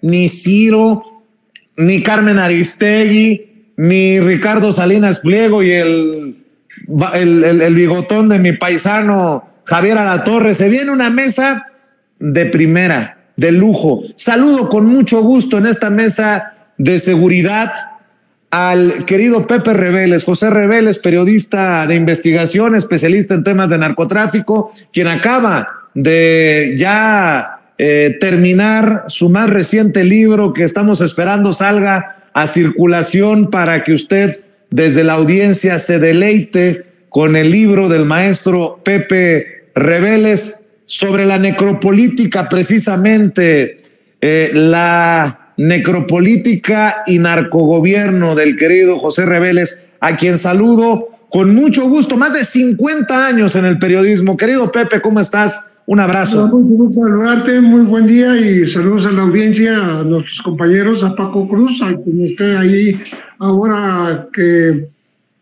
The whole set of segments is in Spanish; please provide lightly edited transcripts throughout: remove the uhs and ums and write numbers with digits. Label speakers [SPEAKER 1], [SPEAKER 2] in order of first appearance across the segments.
[SPEAKER 1] ni Ciro, ni Carmen Aristegui, ni Ricardo Salinas Pliego y el bigotón de mi paisano Javier Alatorre. Se viene una mesa de primera, de lujo. Saludo con mucho gusto en esta mesa de seguridad al querido Pepe Reveles, José Reveles, periodista de investigación, especialista en temas de narcotráfico, quien acaba de ya terminar su más reciente libro, que estamos esperando salga a circulación para que usted desde la audiencia se deleite con el libro del maestro Pepe Reveles sobre la necropolítica, precisamente la necropolítica y narcogobierno del querido José Reveles, a quien saludo con mucho gusto. Más de 50 años en el periodismo. Querido Pepe, ¿cómo estás? Un abrazo.
[SPEAKER 2] Muy gusto saludarte, muy buen día y saludos a la audiencia, a nuestros compañeros, a Paco Cruz, a quien esté ahí ahora que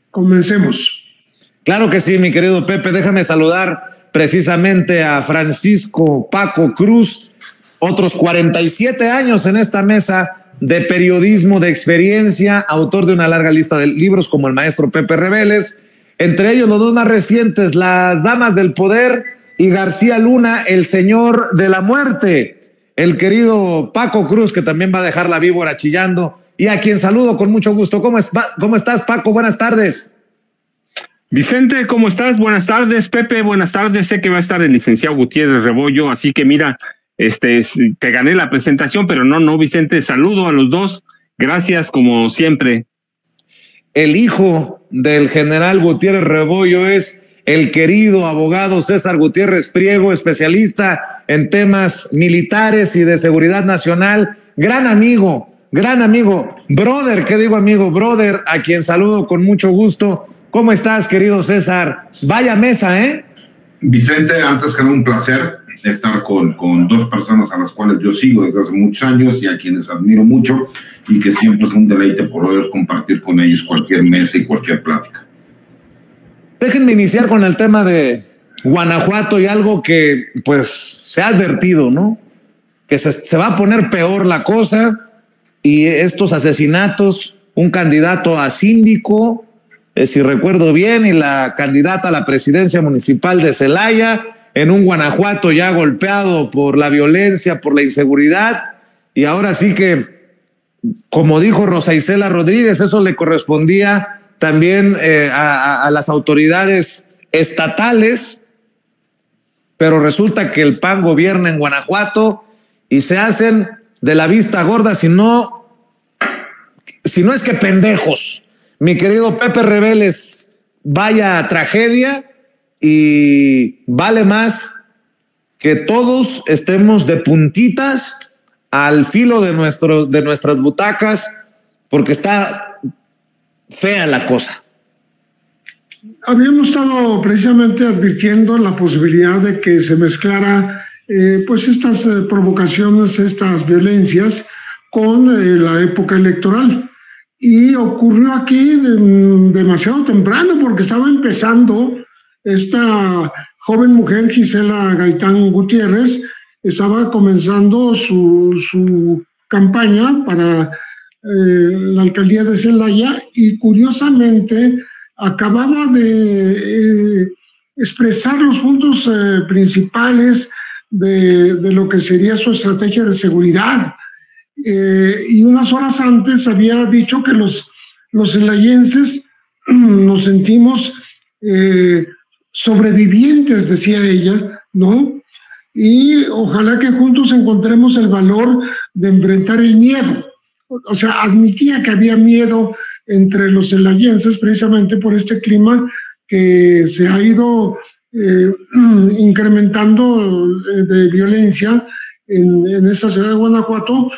[SPEAKER 2] comencemos.
[SPEAKER 1] Claro que sí, mi querido Pepe. Déjame saludar precisamente a Francisco Paco Cruz, otros 47 años en esta mesa de periodismo de experiencia, autor de una larga lista de libros como el maestro Pepe Reveles, entre ellos los dos más recientes, Las Damas del Poder y García Luna, el Señor de la Muerte. El querido Paco Cruz, que también va a dejar la víbora chillando, y a quien saludo con mucho gusto. ¿Cómo estás, Paco? Buenas tardes.
[SPEAKER 3] Vicente, ¿cómo estás? Buenas tardes. Pepe, buenas tardes. Sé que va a estar el licenciado Gutiérrez Rebollo, así que mira, te gané la presentación, pero no, Vicente, saludo a los dos. Gracias, como siempre.
[SPEAKER 1] El hijo del general Gutiérrez Rebollo es el querido abogado César Gutiérrez Priego, especialista en temas militares y de seguridad nacional. Gran amigo, brother, ¿qué digo amigo? Brother, a quien saludo con mucho gusto. ¿Cómo estás, querido César? Vaya mesa, ¿eh?
[SPEAKER 4] Vicente, antes que nada, un placer estar con dos personas a las cuales yo sigo desde hace muchos años y a quienes admiro mucho, y que siempre es un deleite poder compartir con ellos cualquier mesa y cualquier plática.
[SPEAKER 1] Déjenme iniciar con el tema de Guanajuato y algo que pues se ha advertido, ¿no? Que se va a poner peor la cosa, y estos asesinatos, un candidato a síndico, si recuerdo bien, y la candidata a la presidencia municipal de Celaya, en un Guanajuato ya golpeado por la violencia, por la inseguridad, y ahora sí que, como dijo Rosa Isela Rodríguez, eso le correspondía también a las autoridades estatales, pero resulta que el PAN gobierna en Guanajuato y se hacen de la vista gorda, si no es que pendejos. Mi querido Pepe Reveles, vaya tragedia, y vale más que todos estemos de puntitas al filo de nuestras butacas, porque está fea la cosa.
[SPEAKER 2] Habíamos estado precisamente advirtiendo la posibilidad de que se mezclara pues estas provocaciones, estas violencias con la época electoral, y ocurrió aquí demasiado temprano, porque estaba empezando esta joven mujer, Gisela Gaitán Gutiérrez, estaba comenzando su campaña para la alcaldía de Celaya, y curiosamente acababa de expresar los puntos principales de lo que sería su estrategia de seguridad. Y unas horas antes había dicho que los celayenses nos sentimos sobrevivientes, decía ella, ¿no? Y ojalá que juntos encontremos el valor de enfrentar el miedo. O sea, admitía que había miedo entre los celayenses precisamente por este clima que se ha ido incrementando de violencia en esta ciudad de Guanajuato,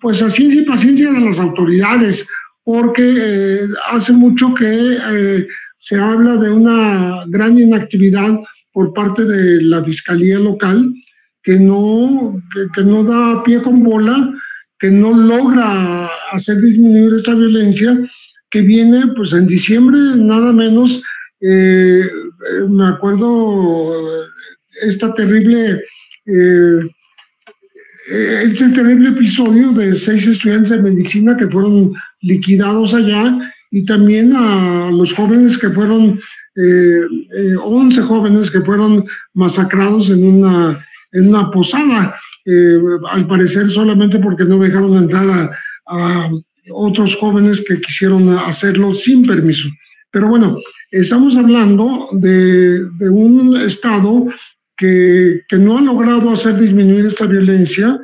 [SPEAKER 2] pues a ciencia y paciencia de las autoridades, porque hace mucho que se habla de una gran inactividad por parte de la Fiscalía Local, que no da pie con bola, que no logra hacer disminuir esta violencia, que viene pues en diciembre nada menos. Me acuerdo esta terrible ese terrible episodio de 6 estudiantes de medicina que fueron liquidados allá, y también a los jóvenes que fueron, 11 jóvenes que fueron masacrados en una posada, al parecer solamente porque no dejaron entrar a otros jóvenes que quisieron hacerlo sin permiso. Pero bueno, estamos hablando de un Estado que no ha logrado hacer disminuir esta violencia,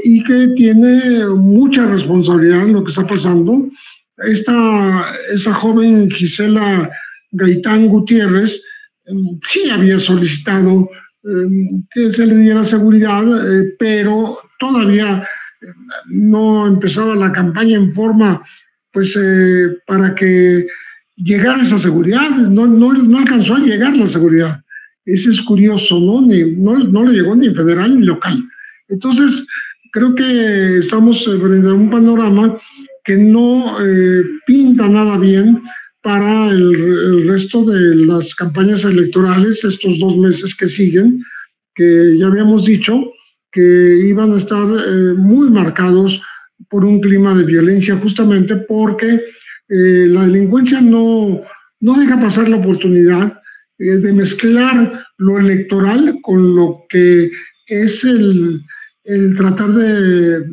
[SPEAKER 2] y que tiene mucha responsabilidad en lo que está pasando. Esa joven Gisela Gaitán Gutiérrez sí había solicitado que se le diera seguridad, pero todavía no empezaba la campaña en forma, pues, para que llegara esa seguridad. No alcanzó a llegar la seguridad. Ese es curioso, ¿no? No le llegó ni federal ni local. Entonces, creo que estamos frente a un panorama que no pinta nada bien para el resto de las campañas electorales, estos 2 meses que siguen, que ya habíamos dicho que iban a estar muy marcados por un clima de violencia, justamente porque la delincuencia no deja pasar la oportunidad de mezclar lo electoral con lo que es el tratar de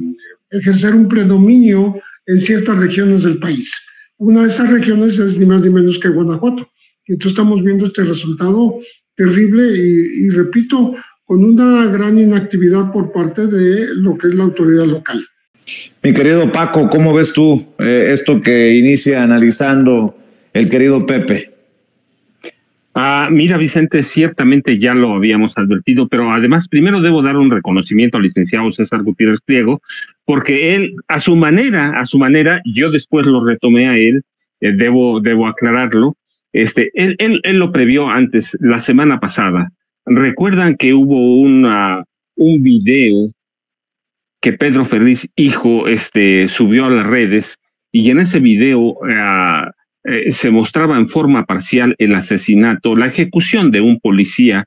[SPEAKER 2] ejercer un predominio en ciertas regiones del país. Una de esas regiones es ni más ni menos que Guanajuato. Entonces estamos viendo este resultado terrible y repito, con una gran inactividad por parte de lo que es la autoridad local.
[SPEAKER 1] Mi querido Paco, ¿cómo ves tú esto que inicia analizando el querido Pepe?
[SPEAKER 3] Mira, Vicente, ciertamente ya lo habíamos advertido, pero además primero debo dar un reconocimiento al licenciado César Gutiérrez Pliego, porque él, a su manera, yo después lo retomé a él, debo aclararlo, él lo previó antes, la semana pasada. Recuerdan que hubo un video que Pedro Ferriz, hijo, subió a las redes, y en ese video se mostraba en forma parcial el asesinato, la ejecución de un policía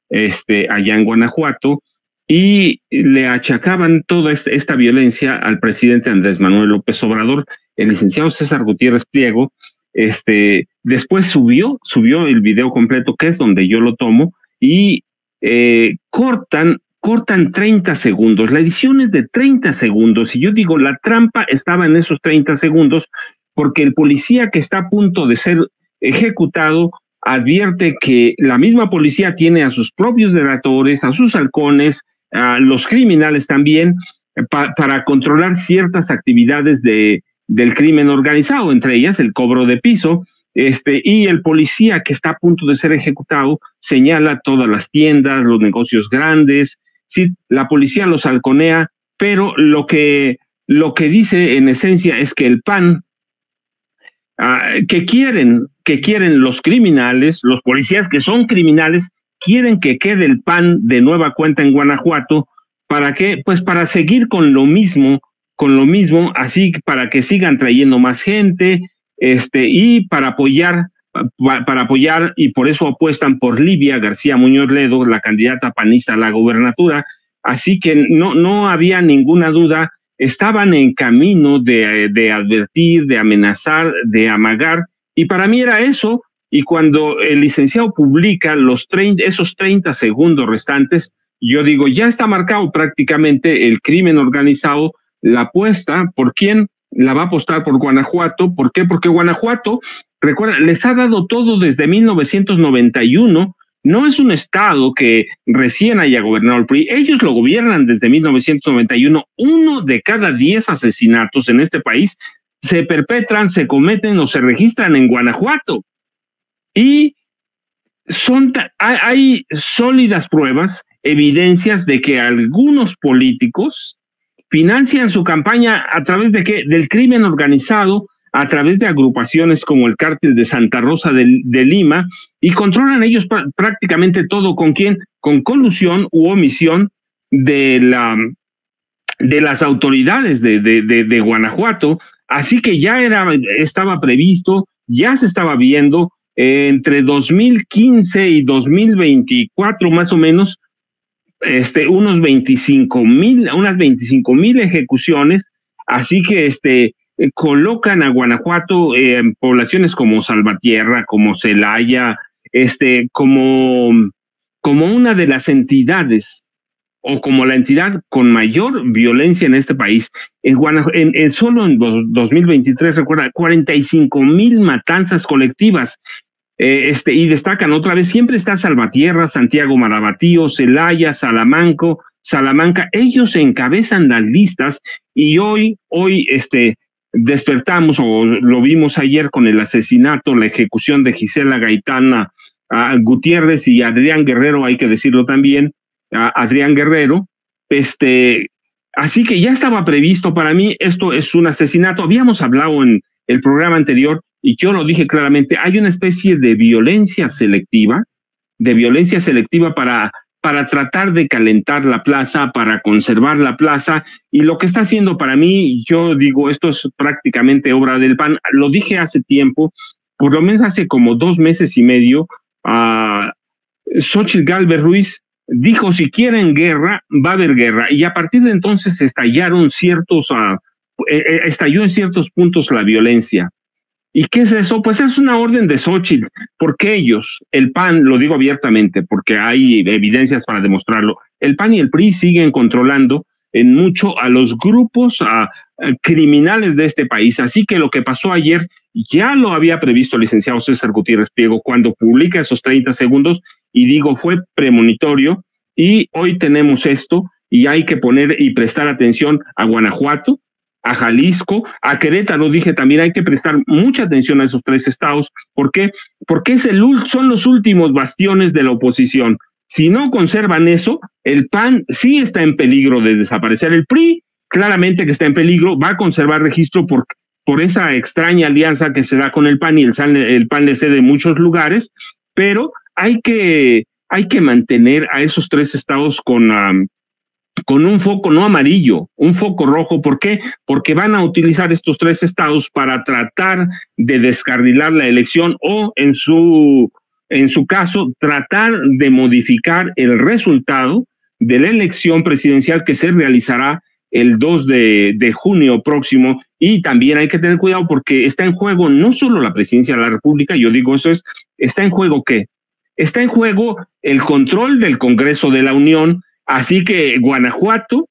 [SPEAKER 3] allá en Guanajuato, y le achacaban toda esta violencia al presidente Andrés Manuel López Obrador. El licenciado César Gutiérrez Pliego después subió el video completo, que es donde yo lo tomo, y cortan 30 segundos. La edición es de 30 segundos, y yo digo, la trampa estaba en esos 30 segundos, porque el policía que está a punto de ser ejecutado advierte que la misma policía tiene a sus propios delatores, a sus halcones, a los criminales también, para controlar ciertas actividades del crimen organizado, entre ellas el cobro de piso, y el policía que está a punto de ser ejecutado señala todas las tiendas, los negocios grandes. Sí, la policía los halconea, pero lo que dice en esencia es que el PAN, que quieren los criminales, los policías que son criminales, quieren que quede el PAN de nueva cuenta en Guanajuato. ¿Para qué? Pues para seguir con lo mismo, así para que sigan trayendo más gente, y para apoyar, y por eso apuestan por Livia García Muñoz Ledo, la candidata panista a la gobernatura. Así que no había ninguna duda, estaban en camino de advertir, de amenazar, de amagar, y para mí era eso. Y cuando el licenciado publica esos 30 segundos restantes, yo digo, ya está marcado prácticamente el crimen organizado. La apuesta, ¿por quién? La va a apostar por Guanajuato. ¿Por qué? Porque Guanajuato, recuerda, les ha dado todo desde 1991. No es un estado que recién haya gobernado el PRI. Ellos lo gobiernan desde 1991. 1 de cada 10 asesinatos en este país se perpetran, se cometen o se registran en Guanajuato. Y hay sólidas pruebas, evidencias de que algunos políticos financian su campaña a través de ¿qué? Del crimen organizado, a través de agrupaciones como el Cártel de Santa Rosa de Lima, y controlan ellos prácticamente todo. ¿Con quién? Con colusión u omisión de las autoridades de Guanajuato. Así que ya estaba previsto, ya se estaba viendo. Entre 2015 y 2024 más o menos, unas 25,000 ejecuciones, así que colocan a Guanajuato en poblaciones como Salvatierra, como Celaya, como una de las entidades, o como la entidad con mayor violencia en este país. Solo en 2023, recuerda, 45,000 matanzas colectivas. Y destacan otra vez, siempre está Salvatierra, Santiago Marabatío, Celaya, Salamanca, ellos encabezan las listas, y hoy despertamos, o lo vimos ayer con el asesinato, la ejecución de Gisela Gaitana Gutiérrez y Adrián Guerrero, hay que decirlo también, Adrián Guerrero, así que ya estaba previsto. Para mí esto es un asesinato. Habíamos hablado en el programa anterior, y yo lo dije claramente, hay una especie de violencia selectiva para tratar de calentar la plaza, para conservar la plaza, y lo que está haciendo, para mí, yo digo, esto es prácticamente obra del PAN. Lo dije hace tiempo, por lo menos hace como 2 meses y medio, Xóchitl Gálvez Ruiz dijo, si quieren guerra, va a haber guerra, y a partir de entonces estalló en ciertos puntos la violencia. ¿Y qué es eso? Pues es una orden de Xóchitl, porque ellos, el PAN, lo digo abiertamente, porque hay evidencias para demostrarlo, el PAN y el PRI siguen controlando en mucho a los grupos criminales de este país. Así que lo que pasó ayer ya lo había previsto el licenciado César Gutiérrez Priego cuando publica esos 30 segundos, y digo, fue premonitorio, y hoy tenemos esto, y hay que poner y prestar atención a Guanajuato, a Jalisco, a Querétaro. Dije también, hay que prestar mucha atención a esos 3 estados. ¿Por qué? Porque son los últimos bastiones de la oposición. Si no conservan eso, el PAN sí está en peligro de desaparecer. El PRI claramente que está en peligro, va a conservar registro por esa extraña alianza que se da con el PAN, y el PAN le cede muchos lugares, pero hay que mantener a esos 3 estados con un foco no amarillo, un foco rojo. ¿Por qué? Porque van a utilizar estos 3 estados para tratar de descarrilar la elección, o en su caso, tratar de modificar el resultado de la elección presidencial que se realizará el 2 de junio próximo. Y también hay que tener cuidado porque está en juego no solo la presidencia de la República, yo digo está en juego ¿qué? Está en juego el control del Congreso de la Unión. Así que Guanajuato,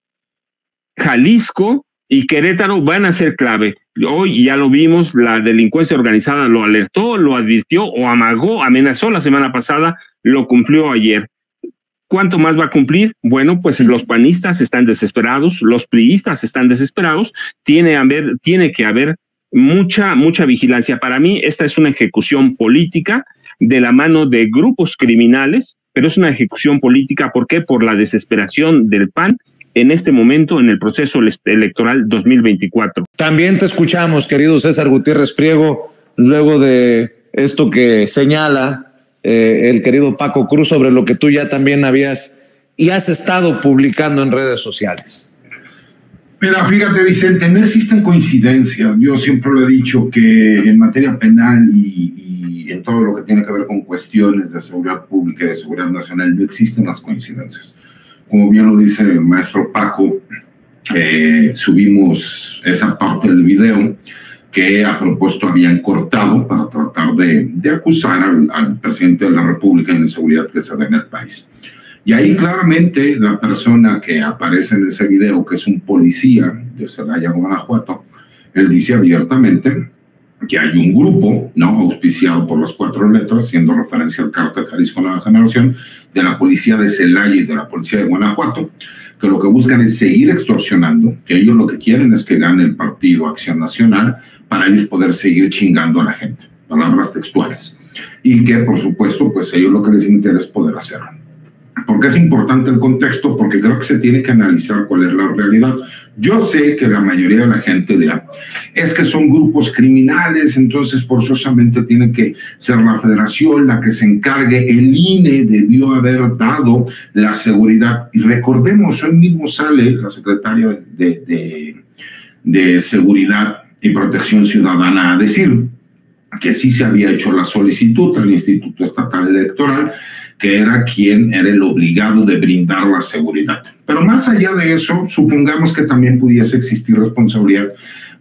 [SPEAKER 3] Jalisco y Querétaro van a ser clave. Hoy ya lo vimos, la delincuencia organizada lo alertó, lo advirtió o amagó, amenazó la semana pasada, lo cumplió ayer. ¿Cuánto más va a cumplir? Bueno, pues los panistas están desesperados, los priistas están desesperados, tiene que haber mucha vigilancia. Para mí esta es una ejecución política de la mano de grupos criminales, pero es una ejecución política. ¿Por qué? Por la desesperación del PAN en este momento en el proceso electoral 2024.
[SPEAKER 1] También te escuchamos, querido César Gutiérrez Priego, luego de esto que señala el querido Paco Cruz sobre lo que tú ya también has estado publicando en redes sociales.
[SPEAKER 4] Mira, fíjate, Vicente, no existen coincidencias. Yo siempre lo he dicho que en materia penal y en todo lo que tiene que ver con cuestiones de seguridad pública y de seguridad nacional no existen las coincidencias. Como bien lo dice el maestro Paco, subimos esa parte del video que a propósito habían cortado para tratar de acusar al presidente de la República en la inseguridad que se da en el país. Y ahí claramente la persona que aparece en ese video, que es un policía de Celaya, Guanajuato, él dice abiertamente que hay un grupo, ¿no?, auspiciado por las 4 letras, haciendo referencia al cártel Jalisco Nueva Generación, de la policía de Celaya y de la policía de Guanajuato, que lo que buscan es seguir extorsionando, que ellos lo que quieren es que gane el partido Acción Nacional para ellos poder seguir chingando a la gente, palabras textuales, y que por supuesto pues ellos lo que les interesa es poder hacerlo. ¿Por qué es importante el contexto? Porque creo que se tiene que analizar cuál es la realidad. Yo sé que la mayoría de la gente dirá, es que son grupos criminales, entonces forzosamente tiene que ser la federación la que se encargue, el INE debió haber dado la seguridad. Y recordemos, hoy mismo sale la secretaria de Seguridad y Protección Ciudadana a decir que sí se había hecho la solicitud al Instituto Estatal Electoral, que era quien era el obligado de brindar la seguridad. Pero más allá de eso, supongamos que también pudiese existir responsabilidad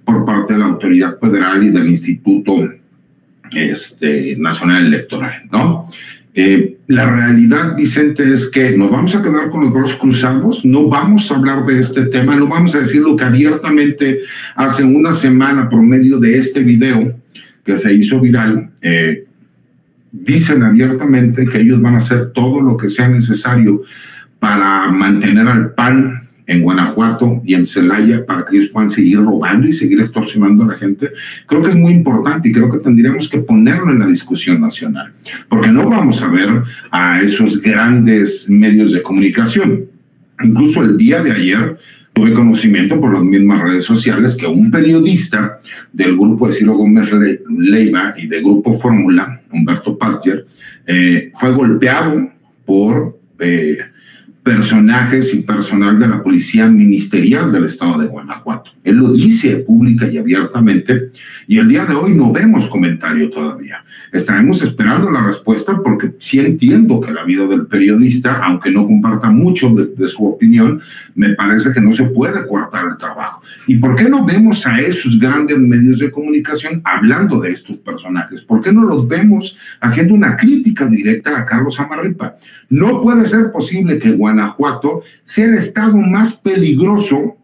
[SPEAKER 4] por parte de la autoridad federal y del Instituto Nacional Electoral, ¿no? La realidad, Vicente, es que nos vamos a quedar con los brazos cruzados, no vamos a hablar de este tema, no vamos a decir lo que abiertamente hace una semana por medio de este video que se hizo viral, dicen abiertamente que ellos van a hacer todo lo que sea necesario para mantener al PAN en Guanajuato y en Celaya para que ellos puedan seguir robando y seguir extorsionando a la gente. Creo que es muy importante y creo que tendríamos que ponerlo en la discusión nacional, porque no vamos a ver a esos grandes medios de comunicación. Incluso el día de ayer tuve conocimiento por las mismas redes sociales que un periodista del grupo de Ciro Gómez Leiva y de Grupo Fórmula, Humberto Patjer, fue golpeado por personajes y personal de la Policía Ministerial del Estado de Guanajuato. Él lo dice pública y abiertamente, y el día de hoy no vemos comentario todavía. Estaremos esperando la respuesta porque sí entiendo que la vida del periodista, aunque no comparta mucho de su opinión, me parece que no se puede coartar el trabajo. ¿Y por qué no vemos a esos grandes medios de comunicación hablando de estos personajes? ¿Por qué no los vemos haciendo una crítica directa a Carlos Amarripa? No puede ser posible que Guanajuato sea el estado más peligroso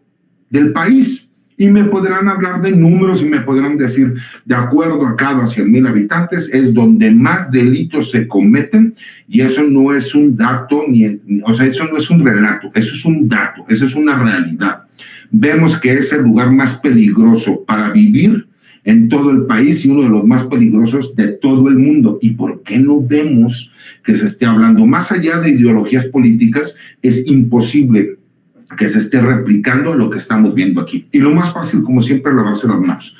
[SPEAKER 4] del país. Y me podrán hablar de números y me podrán decir, de acuerdo a cada 100,000 habitantes, es donde más delitos se cometen, y eso no es un dato, eso no es un relato, eso es un dato, eso es una realidad. Vemos que es el lugar más peligroso para vivir en todo el país y uno de los más peligrosos de todo el mundo. ¿Y por qué no vemos que se esté hablando? Más allá de ideologías políticas, es imposible que se esté replicando lo que estamos viendo aquí. Y lo más fácil, como siempre, es lavarse las manos.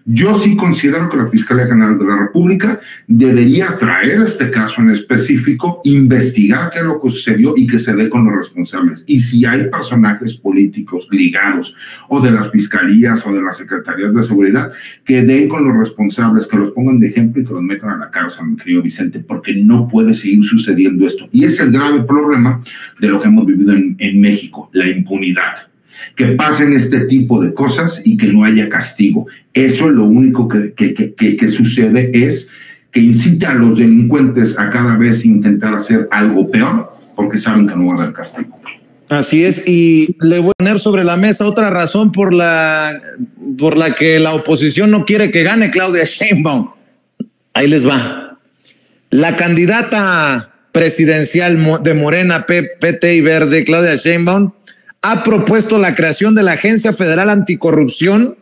[SPEAKER 4] Yo sí considero que la Fiscalía General de la República debería traer este caso en específico, investigar qué es lo que sucedió y que se dé con los responsables. Y si hay personajes políticos ligados o de las fiscalías o de las secretarías de seguridad, que den con los responsables, que los pongan de ejemplo y que los metan a la cárcel, mi querido Vicente, porque no puede seguir sucediendo esto. Y es el grave problema de lo que hemos vivido en México, la impunidad. Que pasen este tipo de cosas y que no haya castigo. Eso es lo único que sucede, es que incita a los delincuentes a cada vez intentar hacer algo peor porque saben que no va a haber castigo.
[SPEAKER 1] Así es, y le voy a poner sobre la mesa otra razón por la que la oposición no quiere que gane Claudia Sheinbaum. Ahí les va. La candidata presidencial de Morena, PT y Verde, Claudia Sheinbaum, ha propuesto la creación de la Agencia Federal Anticorrupción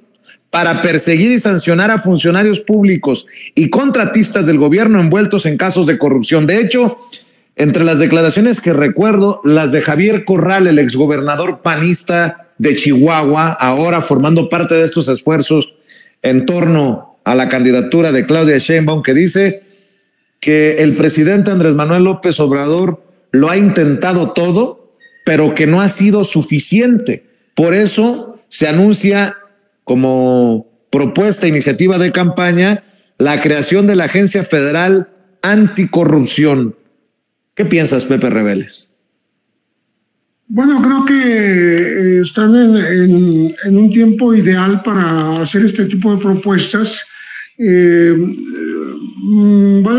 [SPEAKER 1] para perseguir y sancionar a funcionarios públicos y contratistas del gobierno envueltos en casos de corrupción. De hecho, entre las declaraciones que recuerdo, las de Javier Corral, el exgobernador panista de Chihuahua, ahora formando parte de estos esfuerzos en torno a la candidatura de Claudia Sheinbaum, que dice que el presidente Andrés Manuel López Obrador lo ha intentado todo, pero que no ha sido suficiente. Por eso se anuncia como propuesta, iniciativa de campaña, la creación de la Agencia Federal Anticorrupción. ¿Qué piensas, Pepe Reveles?
[SPEAKER 2] Bueno, creo que están en un tiempo ideal para hacer este tipo de propuestas. Vale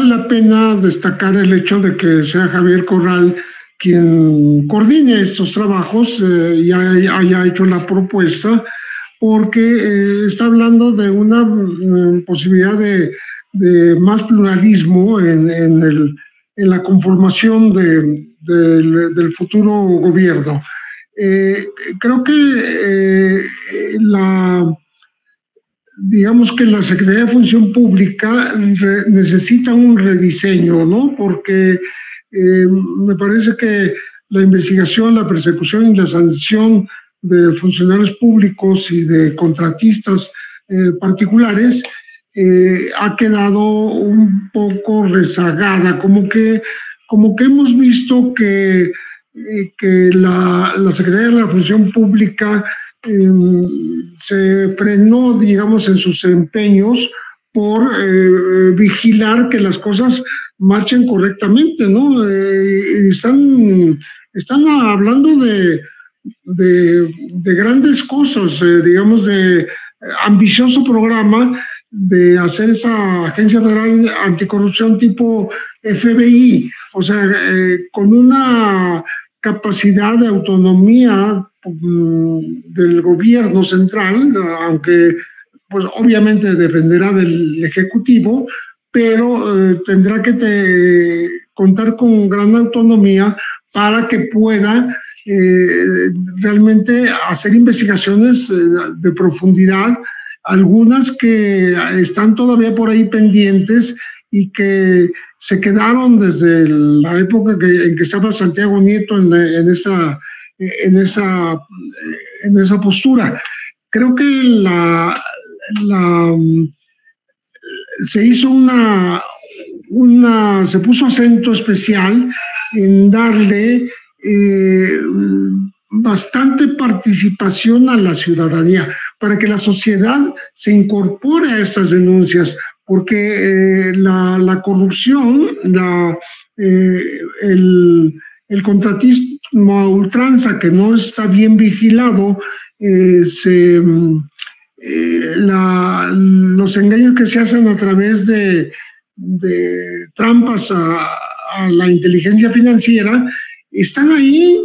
[SPEAKER 2] la pena destacar el hecho de que sea Javier Corral quien coordine estos trabajos y haya hecho la propuesta, porque está hablando de una posibilidad de más pluralismo en la conformación del futuro gobierno. Creo que digamos que la Secretaría de Función Pública necesita un rediseño, ¿no? Porque me parece que la investigación, la persecución y la sanción de funcionarios públicos y de contratistas particulares ha quedado un poco rezagada, como que hemos visto que la Secretaría de la Función Pública se frenó, digamos, en sus empeños por vigilar que las cosas marchen correctamente, ¿no? Están hablando de grandes cosas, digamos, de ambicioso programa de hacer esa Agencia Federal Anticorrupción tipo FBI, o sea, con una capacidad de autonomía del gobierno central, aunque pues obviamente dependerá del Ejecutivo, pero tendrá que contar con gran autonomía para que pueda realmente hacer investigaciones de profundidad, algunas que están todavía por ahí pendientes y que se quedaron desde la época en que estaba Santiago Nieto en esa postura. Creo que se hizo se puso acento especial en darle bastante participación a la ciudadanía, para que la sociedad se incorpore a estas denuncias, porque la corrupción, el contratismo a ultranza que no está bien vigilado, los engaños que se hacen a través de trampas a la inteligencia financiera, están ahí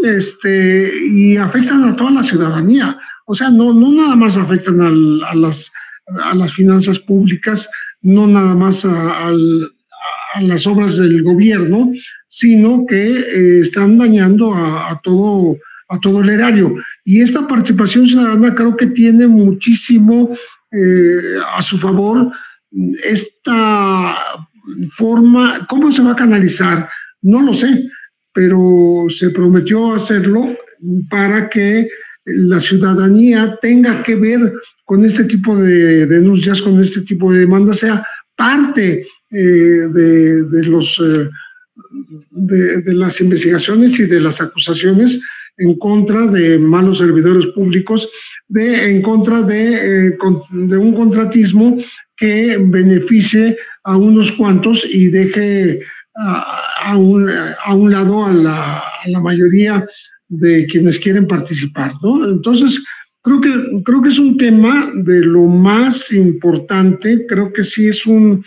[SPEAKER 2] y afectan a toda la ciudadanía. O sea, no nada más afectan a las finanzas públicas, no nada más a las obras del gobierno, sino que están dañando a todo el erario. Y esta participación ciudadana creo que tiene muchísimo a su favor. Esta forma, ¿cómo se va a canalizar? No lo sé, pero se prometió hacerlo para que la ciudadanía tenga que ver con este tipo de denuncias, con este tipo de demandas, sea parte de las investigaciones y de las acusaciones en contra de malos servidores públicos, en contra de un contratismo que beneficie a unos cuantos y deje a un lado a la mayoría de quienes quieren participar, ¿no? Entonces, creo que es un tema de lo más importante. Creo que sí es un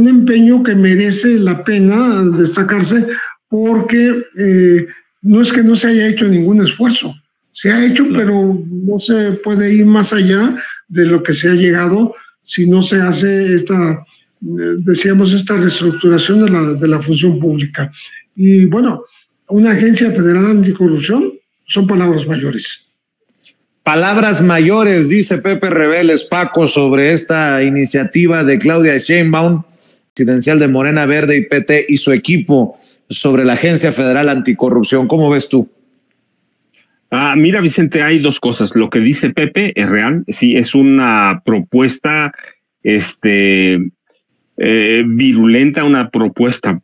[SPEAKER 2] empeño que merece la pena destacarse, porque no es que no se haya hecho ningún esfuerzo. Se ha hecho, pero no se puede ir más allá de lo que se ha llegado si no se hace esta reestructuración de la función pública. Y bueno, una agencia federal anticorrupción son palabras mayores.
[SPEAKER 1] Palabras mayores, dice Pepe Reveles, Paco, sobre esta iniciativa de Claudia Sheinbaum, presidencial de Morena Verde y PT, y su equipo sobre la Agencia Federal Anticorrupción. ¿Cómo ves tú?
[SPEAKER 3] Mira, Vicente, hay dos cosas. Lo que dice Pepe es real, sí, es una propuesta virulenta, una propuesta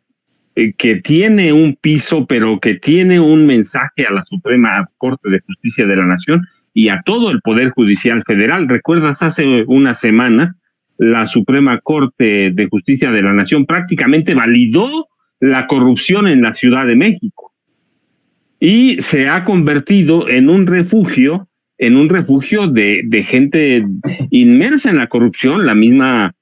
[SPEAKER 3] que tiene un piso, pero que tiene un mensaje a la Suprema Corte de Justicia de la Nación y a todo el Poder Judicial Federal. ¿Recuerdas? Hace unas semanas la Suprema Corte de Justicia de la Nación prácticamente validó la corrupción en la Ciudad de México y se ha convertido en un refugio de gente inmersa en la corrupción. La misma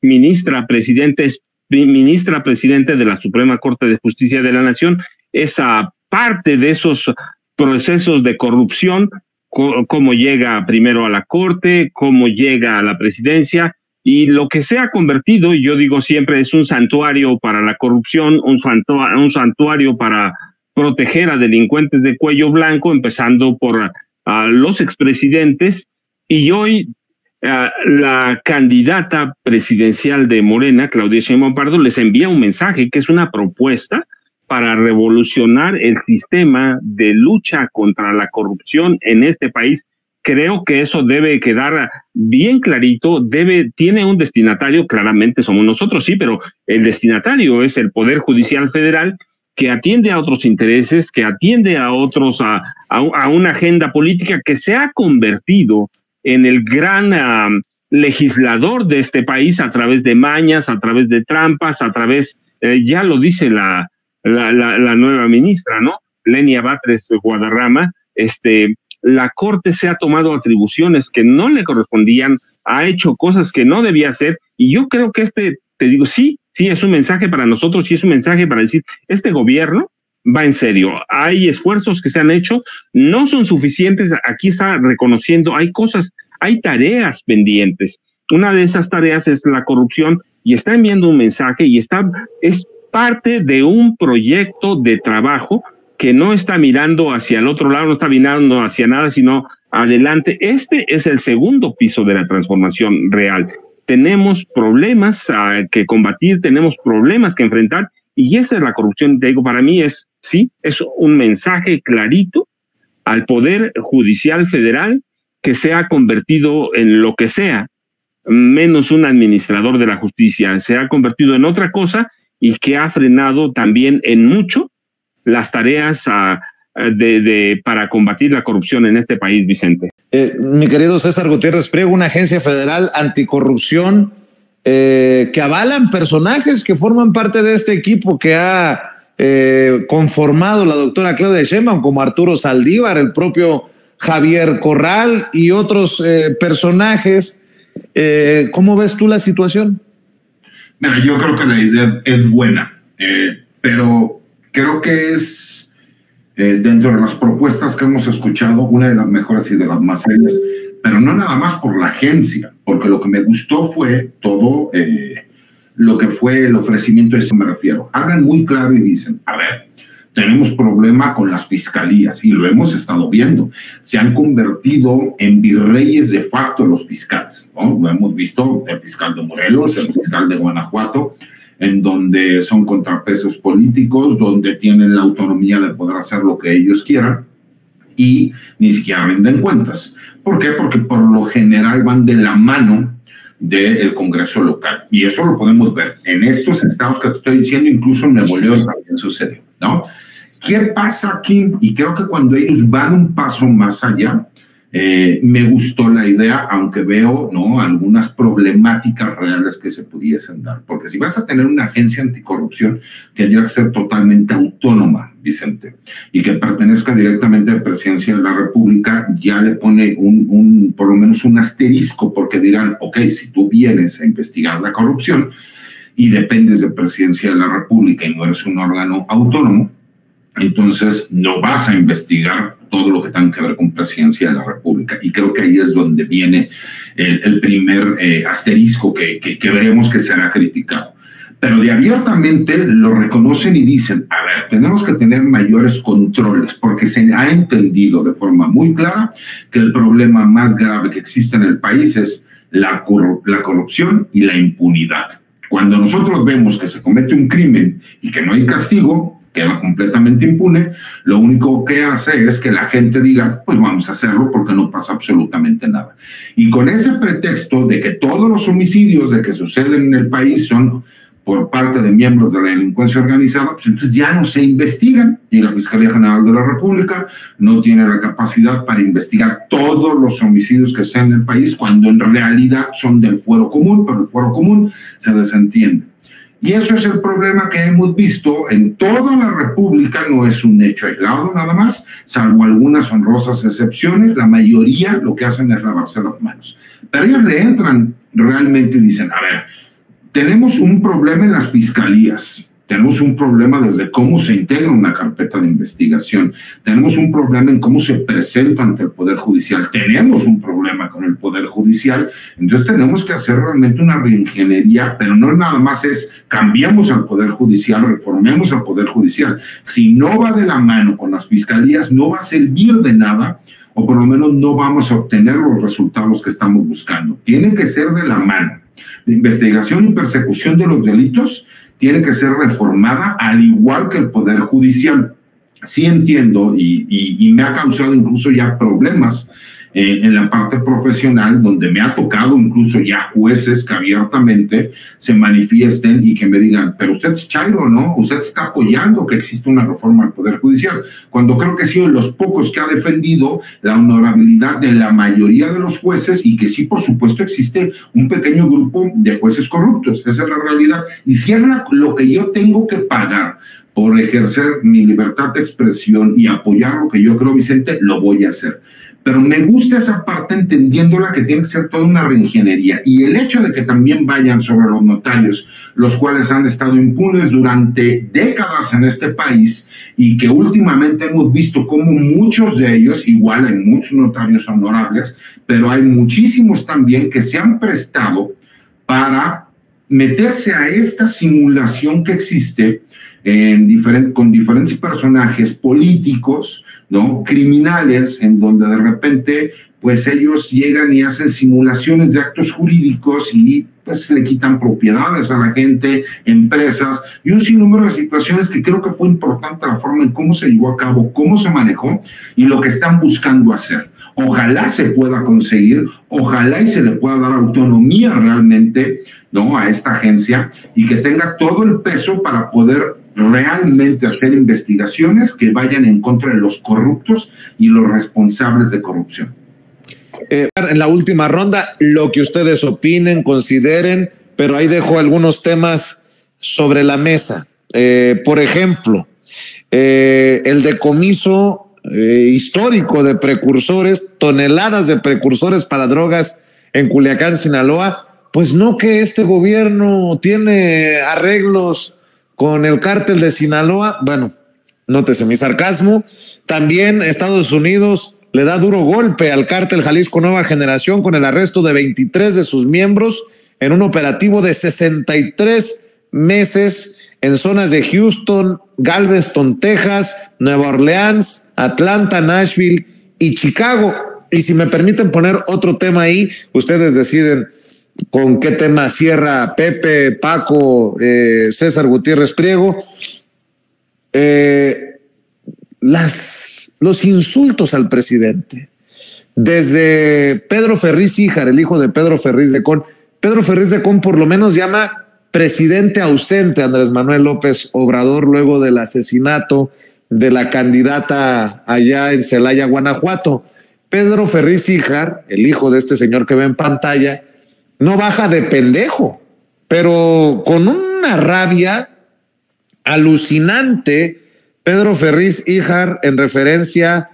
[SPEAKER 3] ministra presidente de la Suprema Corte de Justicia de la Nación es parte de esos procesos de corrupción, cómo llega primero a la Corte, cómo llega a la presidencia, y lo que se ha convertido, yo digo siempre, es un santuario para la corrupción, un santuario para proteger a delincuentes de cuello blanco, empezando por los expresidentes, y hoy la candidata presidencial de Morena, Claudia Sheinbaum Pardo, les envía un mensaje que es una propuesta para revolucionar el sistema de lucha contra la corrupción en este país. Creo que eso debe quedar bien clarito, tiene un destinatario, claramente somos nosotros, sí, pero el destinatario es el Poder Judicial Federal, que atiende a otros intereses, que atiende a otros, a una agenda política que se ha convertido en el gran legislador de este país a través de mañas, a través de trampas, a través, ya lo dice la nueva ministra, ¿no? Lenia Batres Guadarrama, la Corte se ha tomado atribuciones que no le correspondían, ha hecho cosas que no debía hacer, y yo creo que te digo, sí, es un mensaje para nosotros, sí es un mensaje para decir, este gobierno va en serio, hay esfuerzos que se han hecho, no son suficientes, aquí está reconociendo, hay cosas, hay tareas pendientes, una de esas tareas es la corrupción, y está enviando un mensaje, y es parte de un proyecto de trabajo que no está mirando hacia el otro lado, no está mirando hacia nada, sino adelante. Este es el segundo piso de la transformación real. Tenemos problemas que combatir, tenemos problemas que enfrentar, y esa es la corrupción. Te digo, para mí es un mensaje clarito al Poder Judicial Federal, que se ha convertido en lo que sea, menos un administrador de la justicia, se ha convertido en otra cosa, y que ha frenado también en mucho las tareas para combatir la corrupción en este país, Vicente.
[SPEAKER 1] Mi querido César Gutiérrez Priego, una agencia federal anticorrupción que avalan personajes que forman parte de este equipo que ha conformado la doctora Claudia Sheinbaum, como Arturo Saldívar, el propio Javier Corral y otros personajes. ¿Cómo ves tú la situación?
[SPEAKER 4] Mira, yo creo que la idea es buena, pero creo que es, dentro de las propuestas que hemos escuchado, una de las mejores y de las más serias, pero no nada más por la agencia, porque lo que me gustó fue todo lo que fue el ofrecimiento, a eso me refiero. Hablan muy claro y dicen, a ver, tenemos problema con las fiscalías, y lo hemos estado viendo. Se han convertido en virreyes de facto los fiscales, ¿no? Lo hemos visto, el fiscal de Morelos, el fiscal de Guanajuato, en donde son contrapesos políticos, donde tienen la autonomía de poder hacer lo que ellos quieran y ni siquiera rinden cuentas. ¿Por qué? Porque por lo general van de la mano del Congreso local, y eso lo podemos ver en estos estados que te estoy diciendo, incluso en Nuevo León también sucede, ¿no? ¿Qué pasa aquí? Y creo que cuando ellos van un paso más allá, me gustó la idea, aunque veo, ¿no?, algunas problemáticas reales que se pudiesen dar, porque si vas a tener una agencia anticorrupción, tendría que ser totalmente autónoma, Vicente, y que pertenezca directamente a la Presidencia de la República. Ya le pone por lo menos un asterisco, porque dirán, ok, si tú vienes a investigar la corrupción y dependes de Presidencia de la República y no eres un órgano autónomo, entonces no vas a investigar todo lo que tenga que ver con Presidencia de la República. Y creo que ahí es donde viene el primer asterisco que veremos que será criticado. Pero de abiertamente lo reconocen y dicen, a ver, tenemos que tener mayores controles, porque se ha entendido de forma muy clara que el problema más grave que existe en el país es la corrupción y la impunidad. Cuando nosotros vemos que se comete un crimen y que no hay castigo, queda completamente impune, lo único que hace es que la gente diga, pues vamos a hacerlo porque no pasa absolutamente nada. Y con ese pretexto de que todos los homicidios de que suceden en el país son por parte de miembros de la delincuencia organizada, pues entonces ya no se investigan, y la Fiscalía General de la República no tiene la capacidad para investigar todos los homicidios que sean en el país, cuando en realidad son del fuero común, pero el fuero común se desentiende. Y eso es el problema que hemos visto en toda la República. No es un hecho aislado nada más, salvo algunas honrosas excepciones. La mayoría lo que hacen es lavarse las manos. Pero ellos le entran realmente y dicen, a ver, tenemos un problema en las fiscalías, tenemos un problema desde cómo se integra una carpeta de investigación, tenemos un problema en cómo se presenta ante el Poder Judicial, tenemos un problema con el Poder Judicial, entonces tenemos que hacer realmente una reingeniería, pero no nada más es cambiamos al Poder Judicial, reformemos al Poder Judicial. Si no va de la mano con las fiscalías, no va a servir de nada, o por lo menos no vamos a obtener los resultados que estamos buscando. Tiene que ser de la mano. La investigación y persecución de los delitos tiene que ser reformada, al igual que el Poder Judicial. Sí entiendo, y me ha causado incluso ya problemas en la parte profesional, donde me ha tocado incluso ya jueces que abiertamente se manifiesten y que me digan, pero usted es chairo, ¿no? Usted está apoyando que exista una reforma al Poder Judicial, cuando creo que he sido de los pocos que ha defendido la honorabilidad de la mayoría de los jueces y que sí, por supuesto, existe un pequeño grupo de jueces corruptos. Esa es la realidad. Y si es lo que yo tengo que pagar por ejercer mi libertad de expresión y apoyar lo que yo creo, Vicente, lo voy a hacer. Pero me gusta esa parte entendiéndola que tiene que ser toda una reingeniería. Y el hecho de que también vayan sobre los notarios, los cuales han estado impunes durante décadas en este país y que últimamente hemos visto cómo muchos de ellos, igual hay muchos notarios honorables, pero hay muchísimos también que se han prestado para meterse a esta simulación que existe con diferentes personajes políticos, ¿no? Criminales, en donde de repente pues ellos llegan y hacen simulaciones de actos jurídicos y pues le quitan propiedades a la gente, empresas y un sinnúmero de situaciones que creo que fue importante la forma en cómo se llevó a cabo, cómo se manejó y lo que están buscando hacer. Ojalá se pueda conseguir, ojalá y se le pueda dar autonomía realmente, ¿no?, a esta agencia y que tenga todo el peso para poder realmente hacer investigaciones que vayan en contra de los corruptos y los responsables de corrupción.
[SPEAKER 1] En la última ronda, lo que ustedes opinen, consideren, pero ahí dejo algunos temas sobre la mesa. Por ejemplo, el decomiso histórico de precursores, toneladas de precursores para drogas en Culiacán, Sinaloa. Pues no, que este gobierno tiene arreglos con el cártel de Sinaloa. Bueno, nótese mi sarcasmo. También Estados Unidos le da duro golpe al cártel Jalisco Nueva Generación con el arresto de 23 de sus miembros en un operativo de 63 meses en zonas de Houston, Galveston, Texas, Nueva Orleans, Atlanta, Nashville y Chicago. Y si me permiten poner otro tema ahí, ustedes deciden con qué tema cierra Pepe, Paco, César Gutiérrez Priego. Los insultos al presidente, desde Pedro Ferriz Híjar, el hijo de Pedro Ferriz de Con. Pedro Ferriz de Con por lo menos llama presidente ausente a Andrés Manuel López Obrador luego del asesinato de la candidata allá en Celaya, Guanajuato. Pedro Ferriz Híjar, el hijo de este señor que ve en pantalla, no baja de pendejo, pero con una rabia alucinante. Pedro Ferriz Híjar en referencia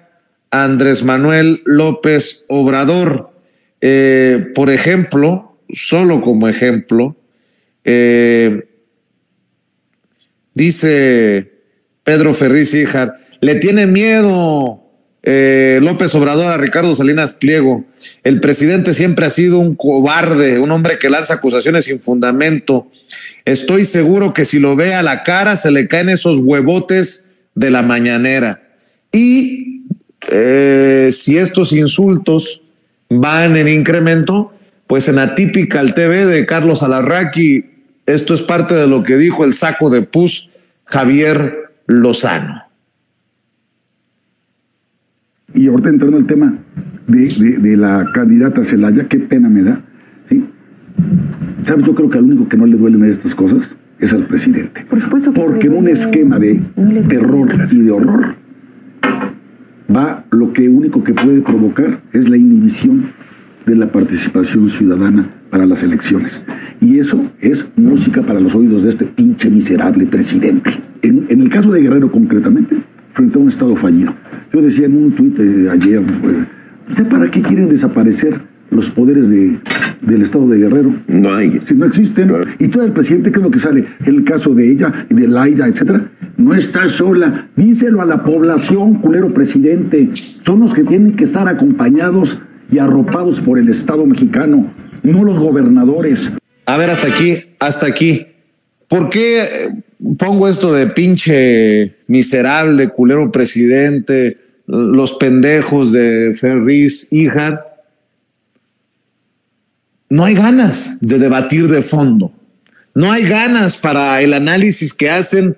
[SPEAKER 1] a Andrés Manuel López Obrador. Por ejemplo, solo como ejemplo, dice Pedro Ferriz Híjar, le tiene miedo López Obrador a Ricardo Salinas Pliego. El presidente siempre ha sido un cobarde, un hombre que lanza acusaciones sin fundamento. Estoy seguro que si lo ve a la cara se le caen esos huevotes de la mañanera. Y si estos insultos van en incremento, pues en Atypical TV de Carlos Alarraqui, esto es parte de lo que dijo el saco de pus Javier Lozano.
[SPEAKER 5] Y ahorita entrando al tema de la candidata Celaya, qué pena me da, ¿sí? ¿Sabes? Yo creo que al único que no le duelen estas cosas es al presidente.
[SPEAKER 6] Por supuesto que
[SPEAKER 5] porque en un esquema de terror y de horror lo que único que puede provocar es la inhibición de la participación ciudadana para las elecciones. Y eso es música para los oídos de este pinche miserable presidente. En el caso de Guerrero concretamente, frente a un estado fallido. Yo decía en un tuit ayer, ¿para qué quieren desaparecer los poderes del estado de Guerrero?
[SPEAKER 7] No hay.
[SPEAKER 5] Si no existen. Claro. Y todo el presidente, ¿qué es lo que sale? El caso de ella, de Laida, etcétera. No está sola. Díselo a la población, culero presidente. Son los que tienen que estar acompañados y arropados por el Estado mexicano, no los gobernadores.
[SPEAKER 1] A ver, hasta aquí. ¿Por qué pongo esto de pinche miserable, culero presidente, los pendejos de Ferriz Híjar? No hay ganas de debatir de fondo. No hay ganas para el análisis que hacen,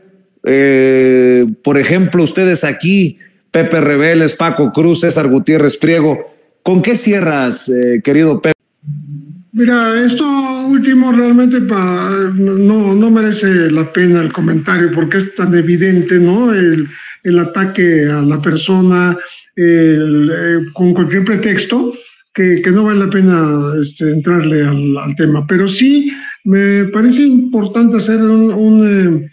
[SPEAKER 1] por ejemplo, ustedes aquí, Pepe Reveles, Paco Cruz, César Gutiérrez Priego. ¿Con qué cierras, querido Pepe?
[SPEAKER 2] Mira, esto último realmente no merece la pena el comentario porque es tan evidente, ¿no? El ataque a la persona con cualquier pretexto que no vale la pena entrarle al tema. Pero sí me parece importante hacer un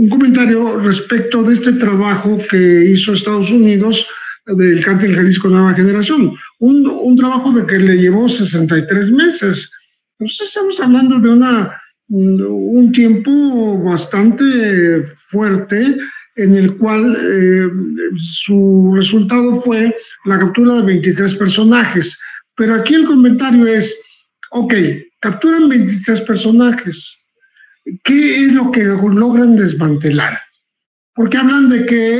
[SPEAKER 2] comentario respecto de este trabajo que hizo Estados Unidos del Cártel Jalisco Nueva Generación, un trabajo de que le llevó 63 meses. Entonces estamos hablando de un tiempo bastante fuerte en el cual su resultado fue la captura de 23 personajes. Pero aquí el comentario es, ok, capturan 23 personajes, ¿qué es lo que logran desmantelar? Porque hablan de que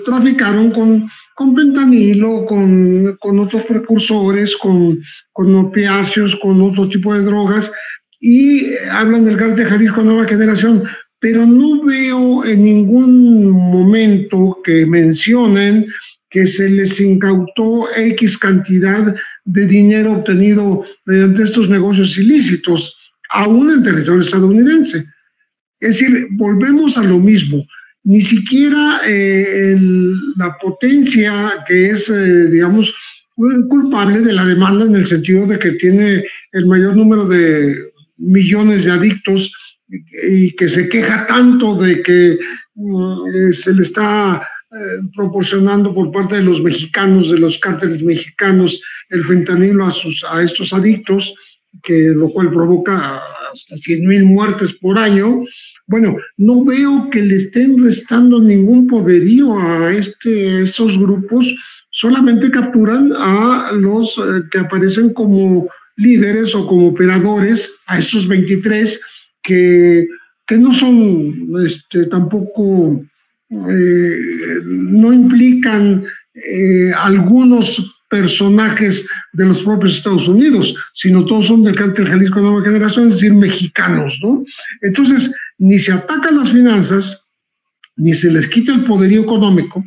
[SPEAKER 2] traficaron con fentanilo, con otros precursores, con opiáceos, con otro tipo de drogas, y hablan del Cártel de Jalisco Nueva Generación, pero no veo en ningún momento que mencionen que se les incautó X cantidad de dinero obtenido mediante estos negocios ilícitos, aún en territorio estadounidense. Es decir, volvemos a lo mismo. Ni siquiera la potencia que es, digamos, culpable de la demanda en el sentido de que tiene el mayor número de millones de adictos y que se queja tanto de que se le está proporcionando por parte de los mexicanos, de los cárteles mexicanos, el fentanilo a estos adictos, lo cual provoca hasta 100,000 muertes por año. Bueno, no veo que le estén restando ningún poderío a estos grupos, solamente capturan a los que aparecen como líderes o como operadores, a estos 23 que no son tampoco, no implican algunos personajes de los propios Estados Unidos, sino todos son del Cártel Jalisco Nueva Generación, es decir, mexicanos, ¿no? Entonces, ni se atacan las finanzas, ni se les quita el poderío económico,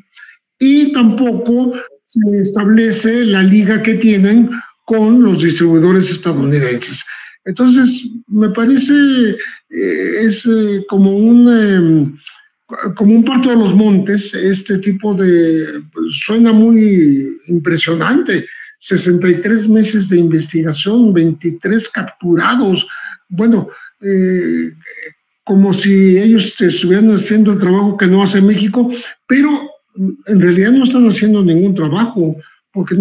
[SPEAKER 2] y tampoco se establece la liga que tienen con los distribuidores estadounidenses. Entonces, me parece es como un parto de los montes. Este tipo suena muy impresionante. 63 meses de investigación, 23 capturados. Bueno, como si ellos estuvieran haciendo el trabajo que no hace México, pero en realidad no están haciendo ningún trabajo, porque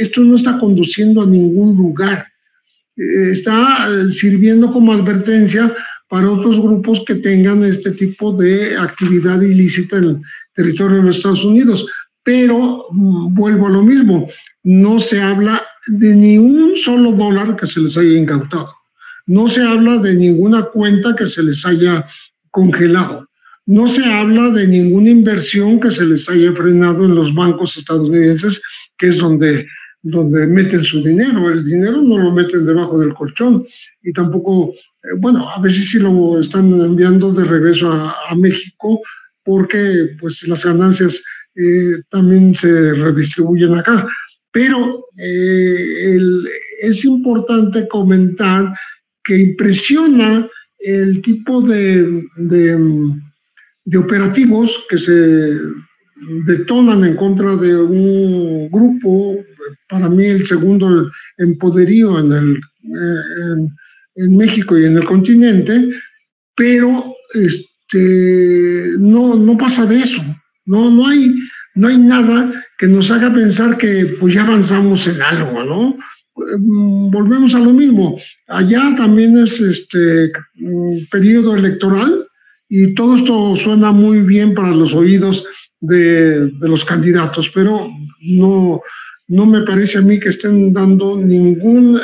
[SPEAKER 2] esto no está conduciendo a ningún lugar. Está sirviendo como advertencia para otros grupos que tengan este tipo de actividad ilícita en el territorio de los Estados Unidos. Pero vuelvo a lo mismo, no se habla de ni un solo dólar que se les haya incautado, no se habla de ninguna cuenta que se les haya congelado, no se habla de ninguna inversión que se les haya frenado en los bancos estadounidenses, que es donde meten su dinero. El dinero no lo meten debajo del colchón, y tampoco, a veces sí lo están enviando de regreso a México, porque pues las ganancias también se redistribuyen acá. Pero es importante comentar que impresiona el tipo de operativos que se detonan en contra de un grupo, para mí el segundo en poderío en México y en el continente, pero no pasa de eso. No hay nada que nos haga pensar que pues ya avanzamos en algo, ¿no? Volvemos a lo mismo. Allá también es periodo electoral, y todo esto suena muy bien para los oídos de los candidatos, pero no me parece a mí que estén dando ningún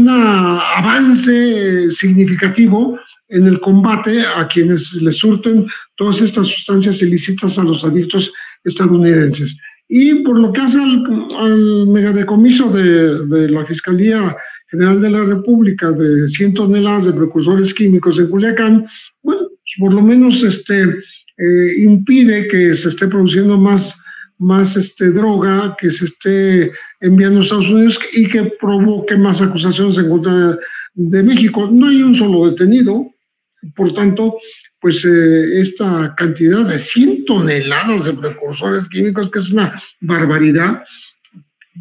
[SPEAKER 2] avance significativo en el combate a quienes les surten todas estas sustancias ilícitas a los adictos estadounidenses. Y por lo que hace al megadecomiso de la Fiscalía General de la República de 100 toneladas de precursores químicos en Culiacán, bueno, pues por lo menos impide que se esté produciendo más droga que se esté enviando a Estados Unidos y que provoque más acusaciones en contra de México. No hay un solo detenido, por tanto, pues esta cantidad de 100 toneladas de precursores químicos, que es una barbaridad,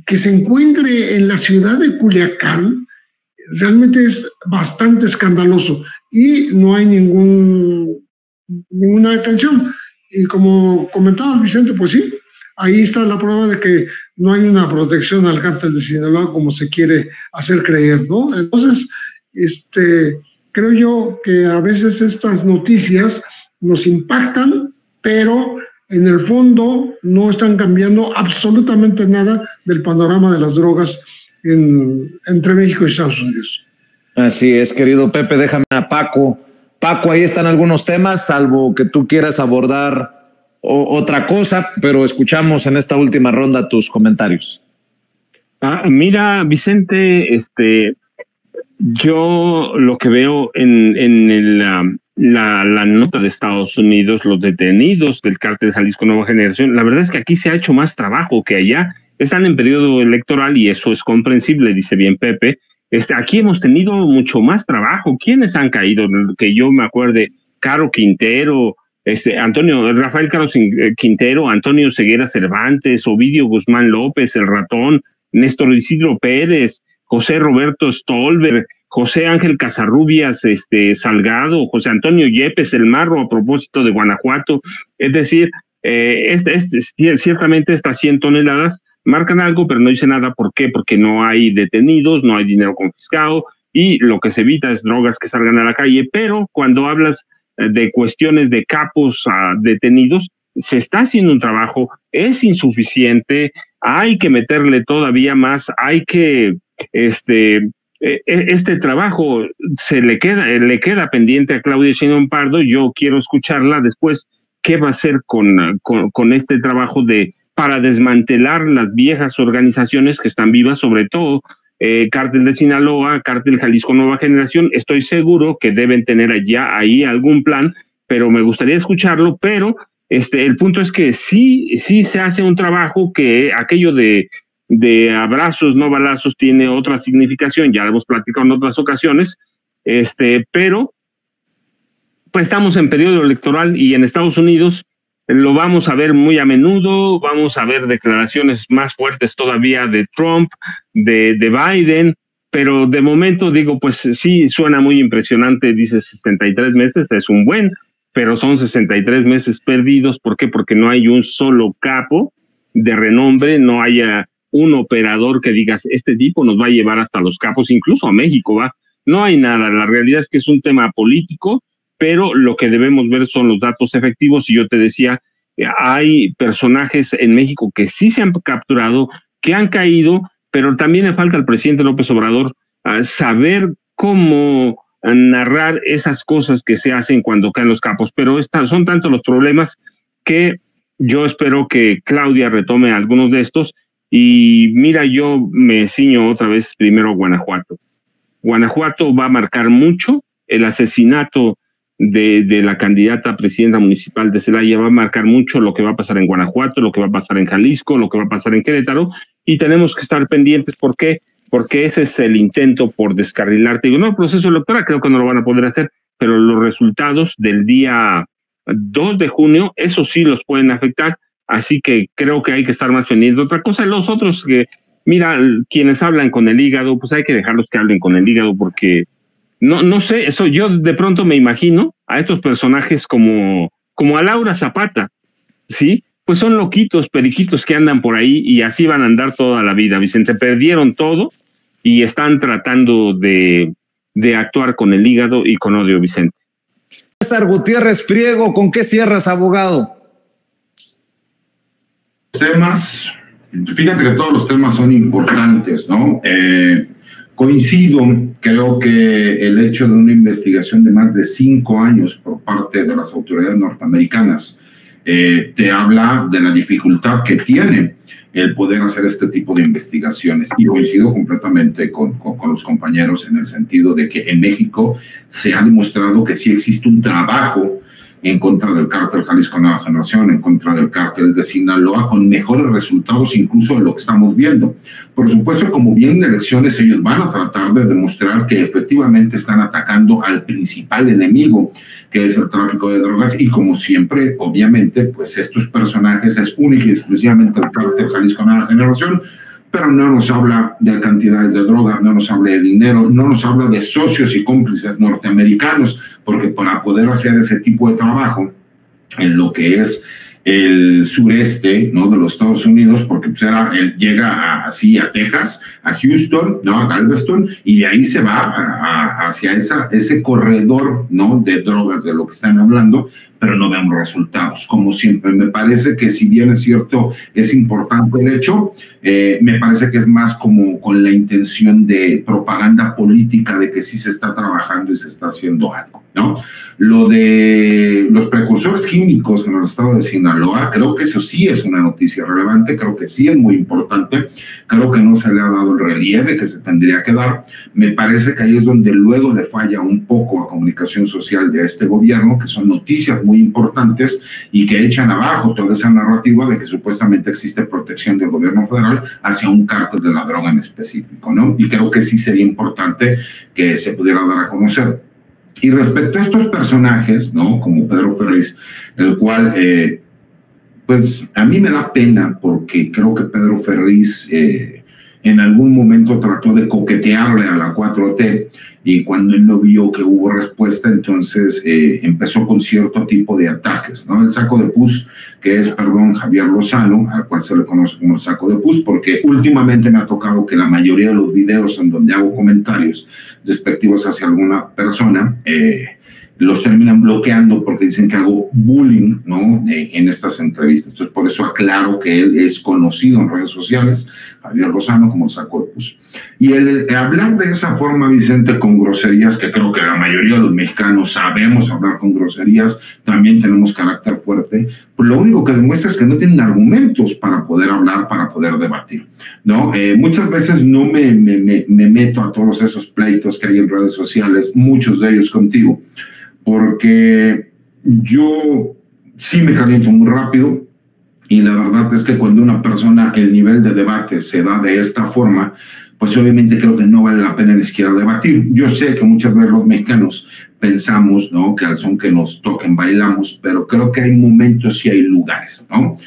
[SPEAKER 2] que se encuentre en la ciudad de Culiacán, realmente es bastante escandaloso y no hay ninguna detención. Y como comentaba Vicente, pues sí, ahí está la prueba de que no hay una protección al cártel de Sinaloa como se quiere hacer creer, ¿no? Entonces, creo yo que a veces estas noticias nos impactan, pero en el fondo no están cambiando absolutamente nada del panorama de las drogas entre México y Estados Unidos.
[SPEAKER 1] Así es, querido Pepe, déjame a Paco. Paco, ahí están algunos temas, salvo que tú quieras abordar otra cosa, pero escuchamos en esta última ronda tus comentarios.
[SPEAKER 3] Mira, Vicente, yo lo que veo en la nota de Estados Unidos, los detenidos del cártel Jalisco Nueva Generación, la verdad es que aquí se ha hecho más trabajo que allá. Están en periodo electoral y eso es comprensible, dice bien Pepe. Aquí hemos tenido mucho más trabajo. ¿Quiénes han caído? Que yo me acuerde, Caro Quintero, Rafael Caro Quintero, Antonio Ceguera Cervantes, Ovidio Guzmán López, el Ratón, Néstor Isidro Pérez, José Roberto Stolberg, José Ángel Casarrubias Salgado, José Antonio Yepes, el Marro, a propósito de Guanajuato. Es decir, ciertamente estas 100 toneladas marcan algo, pero no dice nada. ¿Por qué? Porque no hay detenidos, no hay dinero confiscado y lo que se evita es drogas que salgan a la calle. Pero cuando hablas de cuestiones de capos detenidos, se está haciendo un trabajo, es insuficiente, hay que meterle todavía más, hay que este trabajo le queda pendiente a Claudia Sheinbaum Pardo. Yo quiero escucharla después qué va a hacer con este trabajo para desmantelar las viejas organizaciones que están vivas, sobre todo Cártel de Sinaloa, Cártel Jalisco Nueva Generación. Estoy seguro que deben tener ya ahí algún plan, pero me gustaría escucharlo. Pero el punto es que sí se hace un trabajo, que aquello de abrazos, no balazos, tiene otra significación, ya lo hemos platicado en otras ocasiones, pero pues estamos en periodo electoral y en Estados Unidos lo vamos a ver muy a menudo, vamos a ver declaraciones más fuertes todavía de Trump, de Biden, pero de momento digo, pues sí, suena muy impresionante, dice 63 meses, es un buen, pero son 63 meses perdidos. ¿Por qué? Porque no hay un solo capo de renombre, no haya un operador que digas, este tipo nos va a llevar hasta los capos, incluso a México, no hay nada. La realidad es que es un tema político, pero lo que debemos ver son los datos efectivos. Y yo te decía, hay personajes en México que sí se han capturado, que han caído, pero también le falta al presidente López Obrador saber cómo narrar esas cosas que se hacen cuando caen los capos. Pero son tantos los problemas que yo espero que Claudia retome algunos de estos. Y mira, yo me ciño otra vez primero a Guanajuato. Guanajuato va a marcar mucho. El asesinato de la candidata a presidenta municipal de Celaya va a marcar mucho lo que va a pasar en Guanajuato, lo que va a pasar en Jalisco, lo que va a pasar en Querétaro, y tenemos que estar pendientes. ¿Por qué? Porque ese es el intento por descarrilar. Te digo, no, el proceso electoral creo que no lo van a poder hacer, pero los resultados del día 2 de junio, eso sí los pueden afectar, así que creo que hay que estar más pendiente. Otra cosa, los otros que, mira, quienes hablan con el hígado, pues hay que dejarlos que hablen con el hígado, porque no sé, eso yo de pronto me imagino a estos personajes como a Laura Zapata, ¿sí? Pues son loquitos, periquitos que andan por ahí y así van a andar toda la vida, Vicente. Perdieron todo y están tratando de actuar con el hígado y con odio, Vicente.
[SPEAKER 1] César Gutiérrez Priego, ¿con qué cierras, abogado?
[SPEAKER 4] Temas, fíjate que todos los temas son importantes, ¿no? Coincido, creo que el hecho de una investigación de más de 5 años por parte de las autoridades norteamericanas te habla de la dificultad que tiene el poder hacer este tipo de investigaciones. Y coincido completamente con los compañeros en el sentido de que en México se ha demostrado que sí existe un trabajo en contra del cártel Jalisco Nueva Generación, en contra del cártel de Sinaloa, con mejores resultados incluso de lo que estamos viendo. Por supuesto, como vienen elecciones, ellos van a tratar de demostrar que efectivamente están atacando al principal enemigo, que es el tráfico de drogas, y como siempre, obviamente, pues estos personajes es única y exclusivamente el cártel Jalisco Nueva Generación, pero no nos habla de cantidades de droga, no nos habla de dinero, no nos habla de socios y cómplices norteamericanos, porque para poder hacer ese tipo de trabajo en lo que es el sureste, ¿no?, de los Estados Unidos, porque pues llega así a Texas, a Houston, ¿no?, a Galveston, y de ahí se va hacia ese corredor, ¿no?, de drogas de lo que están hablando, pero no vemos resultados. Como siempre, me parece que si bien es cierto, es importante el hecho, me parece que es más como con la intención de propaganda política de que sí se está trabajando y se está haciendo algo, ¿no? Lo de los precursores químicos en el estado de Sinaloa, creo que eso sí es una noticia relevante, creo que sí es muy importante, creo que no se le ha dado el relieve que se tendría que dar. Me parece que ahí es donde luego le falla un poco a comunicación social de este gobierno, que son noticias muy importantes y que echan abajo toda esa narrativa de que supuestamente existe protección del gobierno federal hacia un cártel de la droga en específico, ¿no? Y creo que sí sería importante que se pudiera dar a conocer. Y respecto a estos personajes, ¿no?, como Pedro Ferriz, el cual, pues a mí me da pena porque creo que Pedro Ferriz en algún momento trató de coquetearle a la 4T, y cuando él no vio que hubo respuesta, entonces empezó con cierto tipo de ataques, ¿no? El saco de pus, que es, Javier Lozano, al cual se le conoce como el saco de pus, porque últimamente me ha tocado que la mayoría de los videos en donde hago comentarios despectivos hacia alguna persona, los terminan bloqueando porque dicen que hago bullying, ¿no?, en estas entrevistas. Entonces, por eso aclaro que él es conocido en redes sociales, Javier Lozano, como el saco de pus. Y el hablar de esa forma, Vicente, con groserías, que creo que la mayoría de los mexicanos sabemos hablar con groserías, también tenemos carácter fuerte, pues lo único que demuestra es que no tienen argumentos para poder hablar, para poder debatir, ¿no? Muchas veces no me meto a todos esos pleitos que hay en redes sociales, muchos de ellos contigo, porque yo sí me caliento muy rápido, y la verdad es que cuando una persona, el nivel de debate se da de esta forma, pues obviamente creo que no vale la pena ni siquiera debatir. Yo sé que muchas veces los mexicanos pensamos, ¿no?, que al son que nos toquen bailamos, pero creo que hay momentos y hay lugares, ¿no?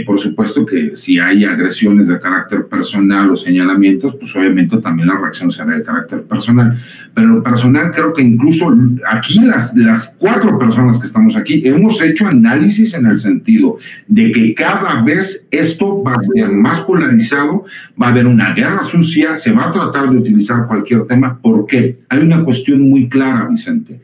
[SPEAKER 4] Por supuesto que si hay agresiones de carácter personal o señalamientos, pues obviamente también la reacción será de carácter personal. Pero en lo personal creo que incluso aquí las 4 personas que estamos aquí hemos hecho análisis en el sentido de que cada vez esto va a ser más polarizado, va a haber una guerra sucia, se va a tratar de utilizar cualquier tema. ¿Por qué? Hay una cuestión muy clara, Vicente.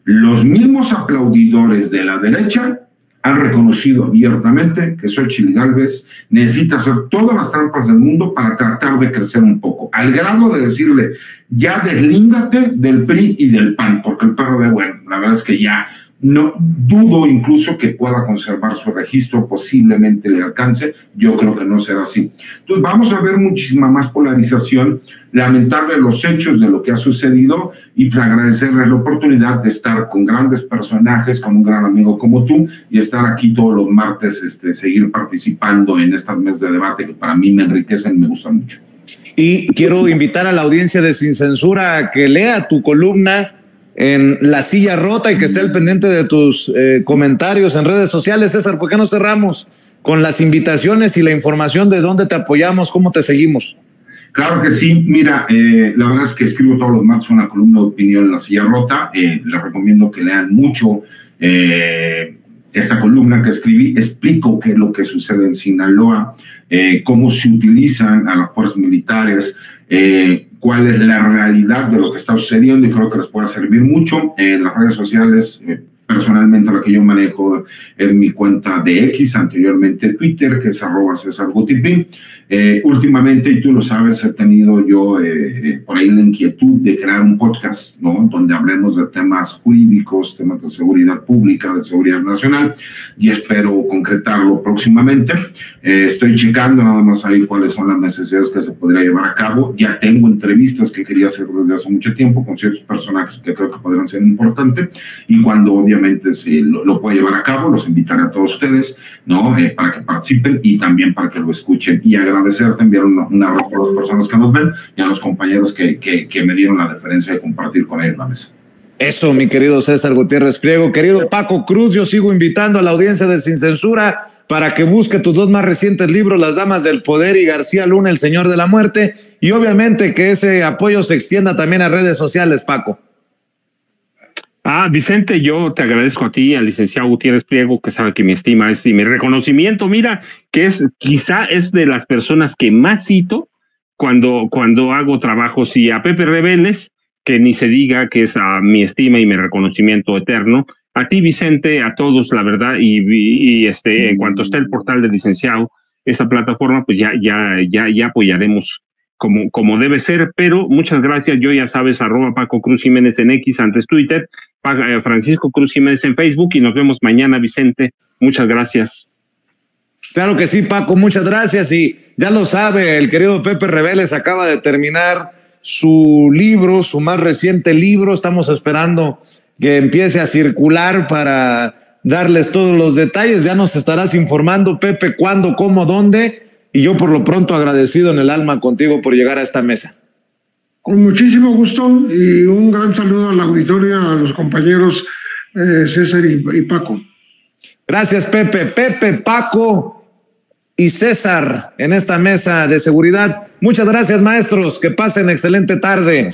[SPEAKER 4] Los mismos aplaudidores de la derecha han reconocido abiertamente que Xóchitl Gálvez necesita hacer todas las trampas del mundo para tratar de crecer un poco, al grado de decirle, ya deslíndate del PRI y del PAN, porque el PRD, bueno, la verdad es que ya no dudo incluso que pueda conservar su registro, posiblemente le alcance, yo creo que no será así. Entonces vamos a ver muchísima más polarización, lamentable los hechos de lo que ha sucedido, y pues agradecerles la oportunidad de estar con grandes personajes, con un gran amigo como tú, y estar aquí todos los martes, seguir participando en estas mesas de debate que para mí me enriquecen y me gustan mucho.
[SPEAKER 1] Y quiero invitar a la audiencia de Sin Censura a que lea tu columna en La Silla Rota y que esté al pendiente de tus comentarios en redes sociales. César, ¿por qué no cerramos con las invitaciones y la información de dónde te apoyamos, cómo te seguimos?
[SPEAKER 4] Claro que sí. Mira, la verdad es que escribo todos los martes una columna de opinión en La Silla Rota. Les recomiendo que lean mucho esta columna que escribí. Explico qué es lo que sucede en Sinaloa, cómo se utilizan a las fuerzas militares, cuál es la realidad de lo que está sucediendo, y creo que les puede servir mucho. Las redes sociales, personalmente la que yo manejo en mi cuenta de X, anteriormente Twitter, que es @CésarGutiPri. Últimamente, y tú lo sabes, he tenido yo por ahí la inquietud de crear un podcast, ¿no?, donde hablemos de temas jurídicos, temas de seguridad pública, de seguridad nacional, y espero concretarlo próximamente. Estoy checando nada más ahí cuáles son las necesidades que se podría llevar a cabo. Ya tengo entrevistas que quería hacer desde hace mucho tiempo con ciertos personajes que creo que podrían ser importantes, y cuando obviamente obviamente lo puede llevar a cabo. Los invitaré a todos ustedes, ¿no? Para que participen y también para que lo escuchen. Y agradecer también un abrazo a las personas que nos ven y a los compañeros que me dieron la deferencia de compartir con ellos la mesa.
[SPEAKER 1] Eso, mi querido César Gutiérrez Priego. Querido Paco Cruz, yo sigo invitando a la audiencia de Sin Censura para que busque tus dos más recientes libros, Las Damas del Poder y García Luna, El Señor de la Muerte, y obviamente que ese apoyo se extienda también a redes sociales, Paco.
[SPEAKER 3] Vicente, yo te agradezco a ti, al licenciado Gutiérrez Priego, que sabe que mi estima es y mi reconocimiento, mira, que quizá es de las personas que más cito cuando hago trabajos, y a Pepe Rebeles, que ni se diga, que es a mi estima y mi reconocimiento eterno. A ti, Vicente, a todos, la verdad, y en cuanto esté el portal del licenciado, esta plataforma, pues ya apoyaremos como debe ser, pero muchas gracias. Yo, ya sabes, @Paco Cruz Jiménez en X, antes Twitter, Francisco Cruz Jiménez en Facebook, y nos vemos mañana, Vicente. Muchas gracias.
[SPEAKER 1] Claro que sí, Paco, muchas gracias. Y ya lo sabe, el querido Pepe Rebeles acaba de terminar su libro, su más reciente libro. Estamos esperando que empiece a circular para darles todos los detalles. Ya nos estarás informando, Pepe, cuándo, cómo, dónde. Y yo por lo pronto agradecido en el alma contigo por llegar a esta mesa.
[SPEAKER 2] Con muchísimo gusto y un gran saludo al auditorio, a los compañeros César y Paco.
[SPEAKER 1] Gracias, Pepe. Pepe, Paco y César en esta mesa de seguridad. Muchas gracias, maestros. Que pasen excelente tarde.